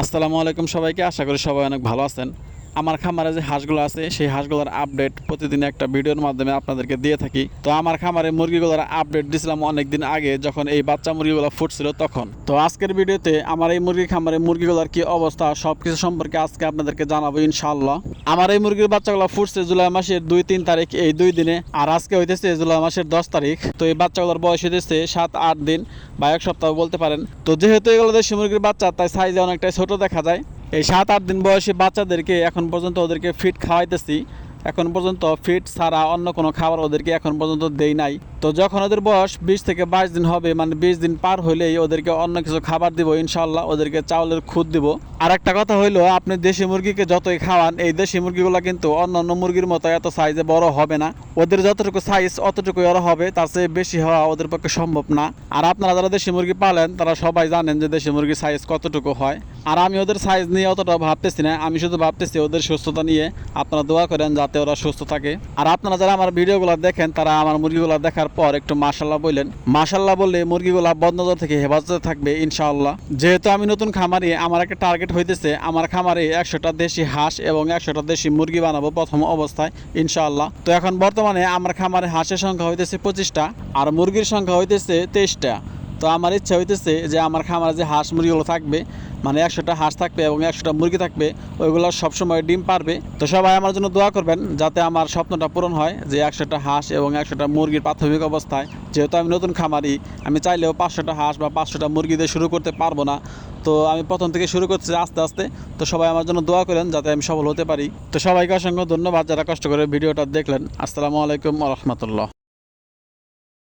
আসসালামু আলাইকুম সবাইকে। আশা করি সবাই অনেক ভালো আছেন। আমার খামারে যে হাঁসগুলো আছে সেই হাঁসগুলোর আপডেট প্রতিদিন একটা ভিডিওর মাধ্যমে আপনাদেরকে দিয়ে থাকি। তো আমার খামারে মুরগিগুলোর আপডেট দিয়েছিলাম অনেকদিন আগে, যখন এই বাচ্চা মুরগিগুলো ফুটছিল তখন। তো আজকের ভিডিওতে আমার এই মুরগি খামারে মুরগিগুলোর কি অবস্থা সব কিছু সম্পর্কে আজকে আপনাদেরকে জানাবো ইনশাআল্লাহ। আমার এই মুরগির বাচ্চাগুলো ফুটছে জুলাই মাসের 2-3 তারিখ, এই 2 দিনে। আর আজকে হইতেছে জুলাই মাসের 10 তারিখ। তো এই বাচ্চাগুলোর বয়স হইতেছে 7-8 দিন বা 1 সপ্তাহ বলতে পারেন। তো যেহেতু এগুলো দেশি মুরগির বাচ্চা, তাই সাইজে অনেকটাই ছোট দেখা যায়। এই 7-8 দিন বয়সী বাচ্চাদেরকে এখন পর্যন্ত ওদেরকে ফিড খাওয়াইতেছি। এখন পর্যন্ত ফিড ছাড়া অন্য কোনো খাবার ওদেরকে এখন পর্যন্ত দেই নাই। তো যখন ওদের বয়স 20 থেকে 22 দিন হবে, মানে 20 দিন পার হইলেই ওদেরকে অন্য কিছু খাবার দিব ইনশাল্লাহ। ওদেরকে চাউলের খুদ দিব। আর একটা কথা হইলো, আপনি দেশি মুরগিকে যতই খাওয়ান, এই দেশি মুরগিগুলো কিন্তু অন্য অন্য মুরগির মতো এত সাইজে বড় হবে না। ওদের যতটুকু সাইজ অতটুকুই ওরা হবে, তার চেয়ে বেশি হওয়া ওদের পক্ষে সম্ভব না। আর আপনারা যারা দেশি মুরগি পালেন তারা সবাই জানেন যে দেশি মুরগির সাইজ কতটুকু হয়। আর আমি ওদের সাইজ নিয়ে অতটা ভাবতেছি না, আমি শুধু ভাবতেছি ওদের সুস্থতা নিয়ে। আপনারা দোয়া করেন যাতে ওরা সুস্থ থাকে। আর আপনারা যারা আমার ভিডিওগুলো দেখেন তারা আমার মুরগিগুলো দেখার পর একটু মাশাল্লাহ বললেন। মাশাল্লাহ বললে মুরগিগুলো বদনজর থেকে হেফাজতে থাকবে ইনশাআল্লাহ। যেহেতু আমি নতুন খামারি, আমার একটা টার্গেট হইতেছে আমার খামারে 100টা দেশি হাঁস এবং 100টা দেশি মুরগি বানাবো প্রথম অবস্থায় ইনশাআল্লাহ। তো এখন বর্তমানে আমার খামারে হাঁসের সংখ্যা হইতেছে 25টা আর মুরগির সংখ্যা হইতেছে 23টা। তো আমার ইচ্ছা হইতেছে যে আমার খামারে যে হাঁস মুরগিগুলো থাকবে, মানে 100টা হাঁস থাকবে এবং 100টা মুরগি থাকবে, ওইগুলো সবসময় ডিম পারবে। তো সবাই আমার জন্য দোয়া করবেন যাতে আমার স্বপ্নটা পূরণ হয়, যে 100টা হাঁস এবং 100টা মুরগির প্রাথমিক অবস্থায়। যেহেতু আমি নতুন খামারি, আমি চাইলেও 500টা হাঁস বা 500টা মুরগি দিয়ে শুরু করতে পারবো না। তো আমি প্রথম থেকে শুরু করছি আস্তে আস্তে। তো সবাই আমার জন্য দোয়া করেন যাতে আমি সফল হতে পারি। তো সবাইকে অসংখ্য ধন্যবাদ যারা কষ্ট করে ভিডিওটা দেখলেন। আসসালামু আলাইকুম ওয়া রাহমাতুল্লাহ।